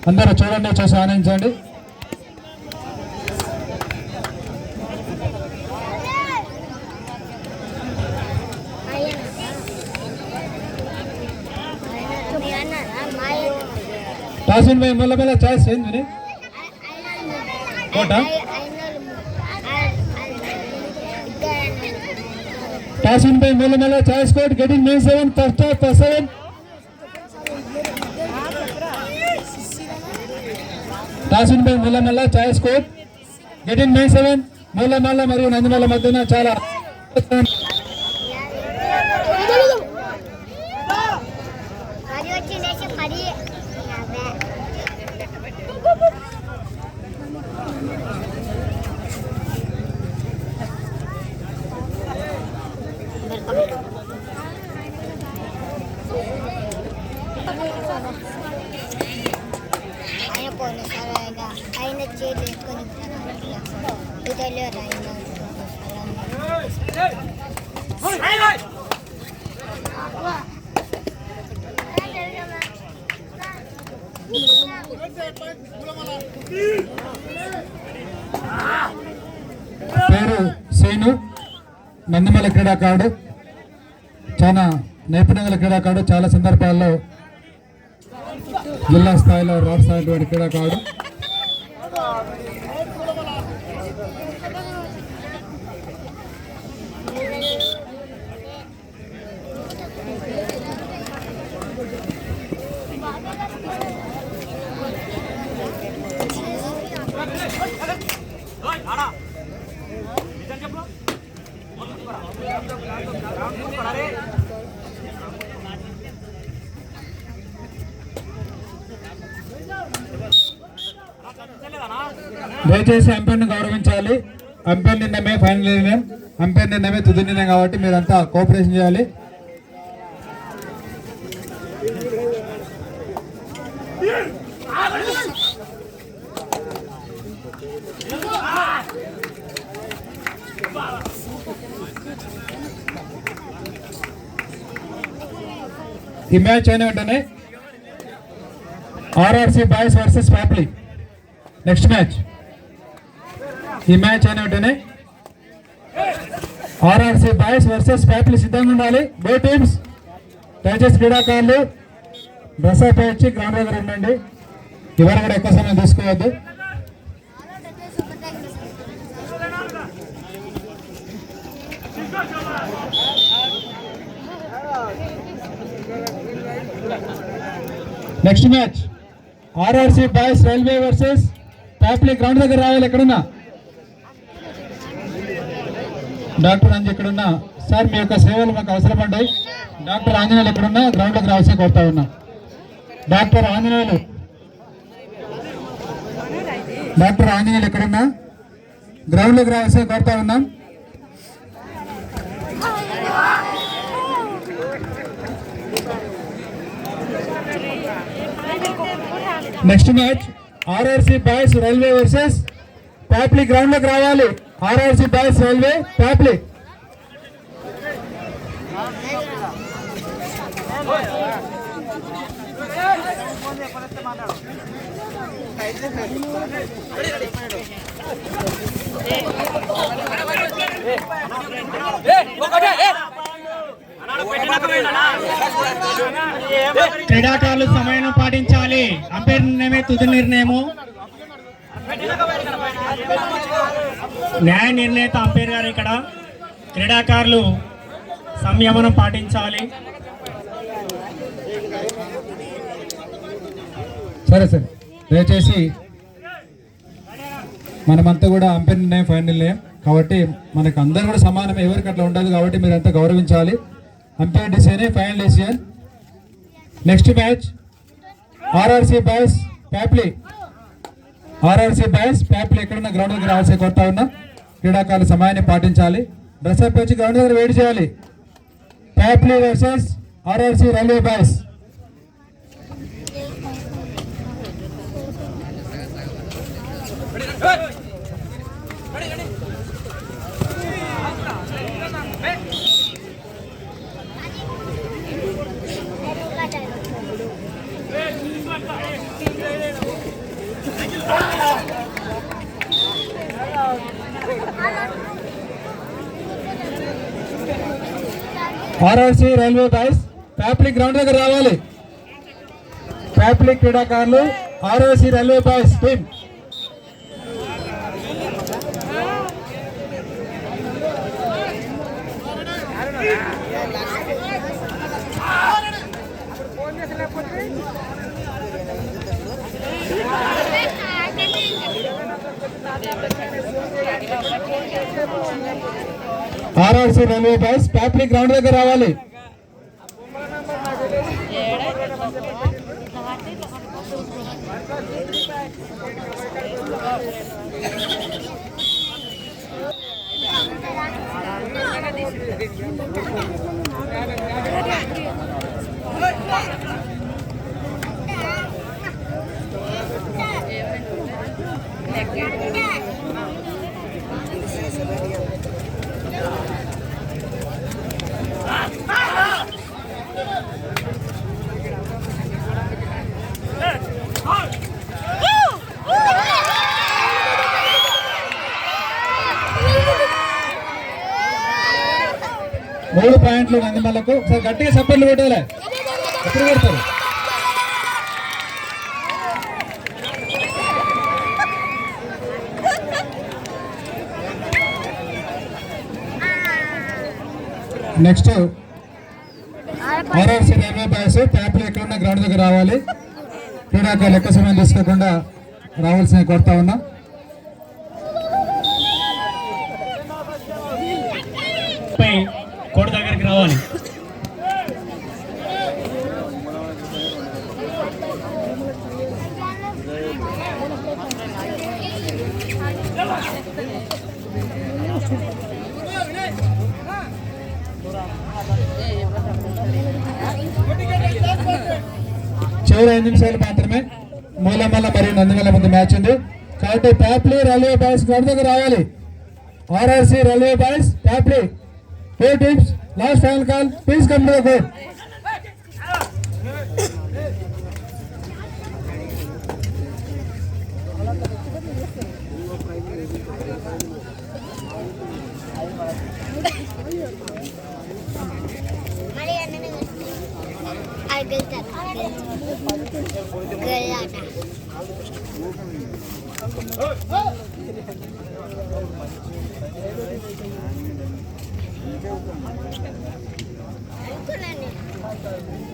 అందరూ చూడండి, చూసి ఆనందించండి. టాసిన్ భాई మళ్ళీ మళ్ళీ ఛాయిస్ ఏంది కోట టాసిన్ భాई మళ్ళీ మళ్ళీ ఛాయిస్ కోట్ గెటింగ్ 97 ఫస్ట్ హాఫ్ 7 టాసిన్ భాई మళ్ళీ మళ్ళీ ఛాయిస్ కోట్ గెటింగ్ 97 మళ్ళీ మళ్ళీ మరియు నందిమల్ల మధ్యన చాలా పేరు సేను, నందిమల్ల క్రీడాకారుడు, చాలా నైపుణ్యం క్రీడాకారుడు. చాలా సందర్భాల్లో జిల్లా స్థాయిలో రాష్ట్ర క్రీడాకారుడు. దయచేసి అంపైర్ని గౌరవించాలి. అంపైర్ నిర్ణయమే ఫైనల్ నిర్ణయం, అంపైర్ నిర్ణయమే తుది నిర్ణయం కాబట్టి మీరంతా కోఆపరేషన్ చేయాలి. ఈ మ్యాచ్ అయిన వెంటనే ఆర్ఆర్సీ బాయ్స్ వర్సెస్ ఫ్యాప్లీ నెక్స్ట్ మ్యాచ్. ఈ మ్యాచ్ అయిన వెంటనే ఆర్ఆర్సీ బాయ్స్ వర్సెస్ ఫ్యాప్లీ సిద్ధంగా ఉండాలి. బో టీమ్స్ దయచేసి క్రీడాకారులు డ్రెస్ అప్ వచ్చి గ్రౌండ్ దగ్గర ఉండండి. ఎవరు కూడా ఎక్కువ సమయం తీసుకోవద్దు. Next match RRC boys railway versus ఫ్యాప్లీ. గ్రౌండ్ దగ్గర రావాలి. ఎక్కడున్నా డాక్టర్ అంజీ ఎక్కడున్నా సార్, మీ యొక్క సేవలు మాకు అవసరపడ్డాయి. డాక్టర్ ఆంజనేయులు ఎక్కడున్నా గ్రౌండ్లోకి రావాల్సి కోరుతా ఉన్నా. డాక్టర్ ఆంజనేయులు ఎక్కడున్నా గ్రౌండ్లోకి రావాల్సి కోరుతా ఉన్నాం. Next match RRC boys railway versus ఫ్యాప్లీ. గ్రౌండ్ లోకి రావాలి. ఆర్ఆర్సీ బాయ్స్ రైల్వే ఫ్యాప్లీ. క్రీడాకారులు సమయం పాటించాలి. అంపైర్ నిర్ణయమే తుది నిర్ణయము. న్యాయ నిర్ణేత అంపైర్ గారు. ఇక్కడ క్రీడాకారులు సంయమనం పాటించాలి. సరే సరే, దయచేసి మనమంతా కూడా అంపైర్ నిర్ణయం ఫైనల్ నిర్ణయం కాబట్టి మనకు అందరూ కూడా సమానమే, ఎవరికి అట్లా ఉండదు కాబట్టి మీరంతా గౌరవించాలి. Umpire decision final decision. Next match RRC boys ఫ్యాప్లీ. ఆర్ఆర్సీ బాయ్స్ ఫ్యాప్లీ ఎక్కడున్న గ్రౌండ్ దగ్గర రావాల్సి కోరుతా ఉన్నా. క్రీడాకారులు సమయాన్ని పాటించాలి. డ్రెస్ అప్ వచ్చి గ్రౌండ్ దగ్గర వెయిట్ చేయాలి. ఫ్యాప్లీ versus RRC railway boys. RRC railway boys ప్యాప్లీ గ్రౌండ్ దగ్గర రావాలి. ప్యాప్లీ క్రీడాకారులు RRC railway boys team. RRC railway boys ప్యాప్లీ గ్రౌండ్ దగ్గర రావాలి. మూడు పాయింట్లు నందిమల్లకు. ఒకసారి గట్టిగా సపోర్ట్లు కొట్టాలి. ఎప్పుడు కొడతారు? నెక్స్ట్ ఆర్ఆర్సి రైల్వే బాయ్స్ ట్యాప్లు ఎక్కడున్న గ్రౌండ్ దగ్గర రావాలి. క్రీడాకారులు ఎక్కువ సమయం తీసుకోకుండా రావాల్సిన కోరుతా ఉన్నా. కోట దగ్గరికి రావాలి. చివరి 5 నిమిషాలు మాత్రమే. మూలమల్ల మరియు నందిమల్ల మధ్య మ్యాచ్ ఉంది కాబట్టి ప్యాప్లీ రైల్వే బాయ్స్ గ్రౌండ్ దగ్గర రావాలి. ఆర్ఆర్సి రైల్వే బాయ్స్ ప్యాప్లీ 4 teams. Last final call. Please come to the court.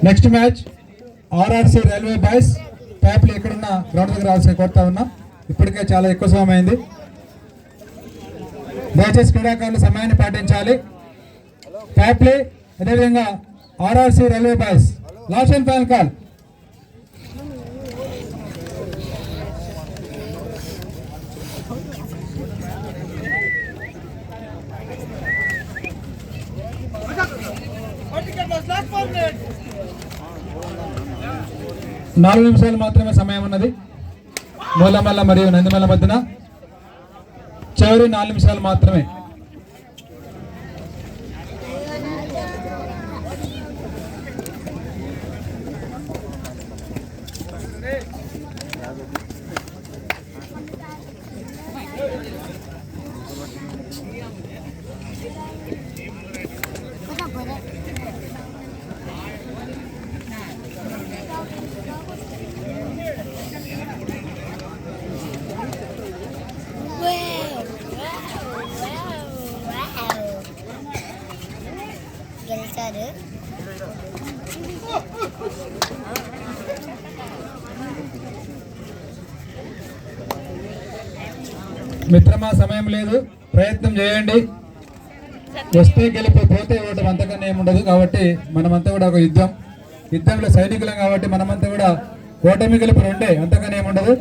Next match RRC railway boys ప్యాప్లీ ఎక్కడున్న గ్రౌండ్ దగ్గర రావాల్సిన కోరుతా ఉన్నా. ఇప్పటికే చాలా ఎక్కువ సమయం అయింది. దయచేసి క్రీడాకారులు సమయాన్ని పాటించాలి. ప్యాప్లీ అదేవిధంగా RRC railway boys last and final call. నాలుగు నిమిషాలు మాత్రమే సమయం ఉన్నది. మూలమల్ల మరియు నందిమల్ల మధ్యన చివరి 4 నిమిషాలు మాత్రమే. మిత్రమా సమయం లేదు, ప్రయత్నం చేయండి. వస్తే గెలుపు, పోతే ఓటం, అంతకన్నా ఏముండదు. కాబట్టి మనమంతా కూడా ఒక యుద్ధంలో సైనికులం కాబట్టి మనమంతా కూడా ఓటమి గెలుపు రెండే, అంతకన్నా ఏముండదు.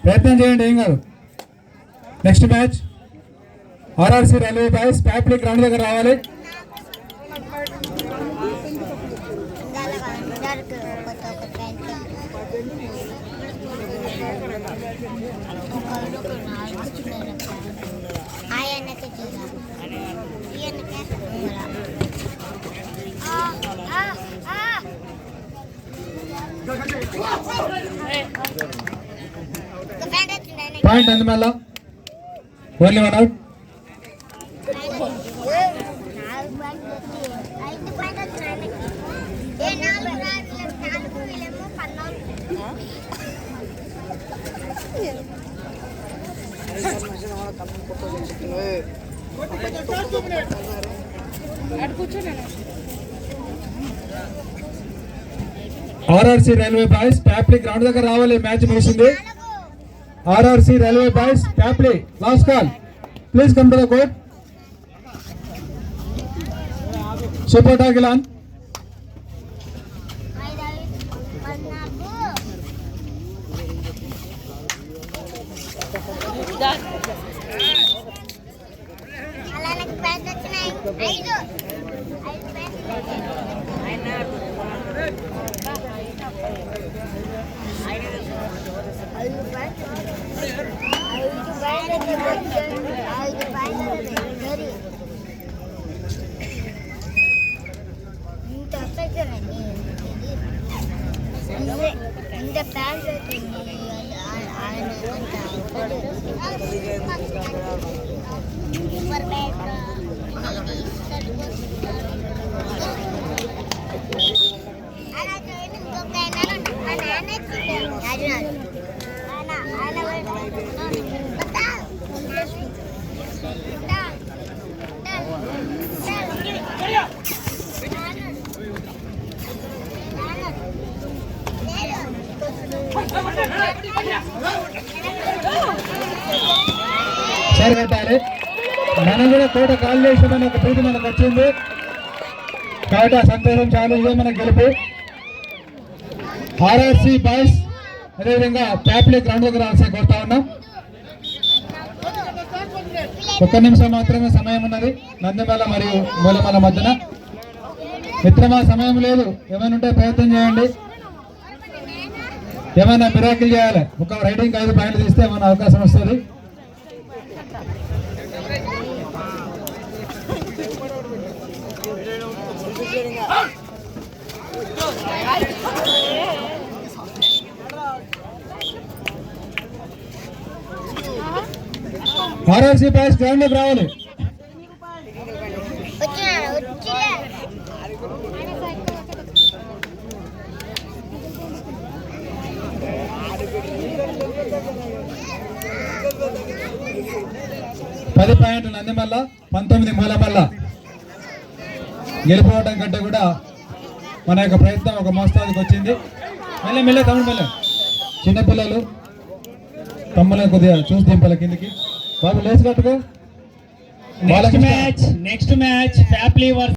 ప్రయత్నం చేయండి, ఏం కాదు. Next match RRC railway boys ప్యాప్లీ గ్రౌండ్ దగ్గర రావాలి. Point Nandimalla. Only 1 out. RRC railway boys ట్యాప్లీ గ్రౌండ్ దగ్గర రావాలి. మ్యాచ్ ముగిసింది. ఆర్ఆర్సీ రైల్వే బాయ్స్ ట్యాప్లీ last call. Please come to the court. Super టాకిలాన్. సరే పెట్టాలి. మనం కూడా కోట కాల్ చేసామని ఒక ప్రీతి మనకు వచ్చింది కాబట్టి ఆ సంతోషం చాలు. ఇదే మనకు గెలుపు. ఆర్ఆర్సీ బాయ్స్ అదేవిధంగా ట్యాప్లీ గ్రౌండ్ దగ్గర రావాల్సి కోరుతా ఉన్నాం. 1 నిమిషం మాత్రమే సమయం ఉన్నది నందిమల్ల మరియు మూలమల్ల మధ్యన. మిత్రమా సమయం లేదు. ఏమైనా ఉంటే ప్రయత్నం చేయండి. ఏమైనా మిరాకిల్ చేయాలి. ఒక రైడింగ్ 5 పాయింట్లు తీస్తే ఏమైనా అవకాశం వస్తుంది. ఆర్ఆర్సీ బాయ్స్ గ్రౌండ్ లోకి రావాలి. పది పాయింట్లు నందిమల్ల, 19 మూలమల్ల. గెలిపోవడం కంటే కూడా మన యొక్క ప్రయత్నం ఒక మోస్తాదికి వచ్చింది. మెల్ల తమ్ముడు మెల్ల. చిన్నపిల్లలు తమ్ముళ్ళని కొద్దిగా చూసి దింపాల కిందికి. బాబు లేచి కట్టుకో. Next match tapply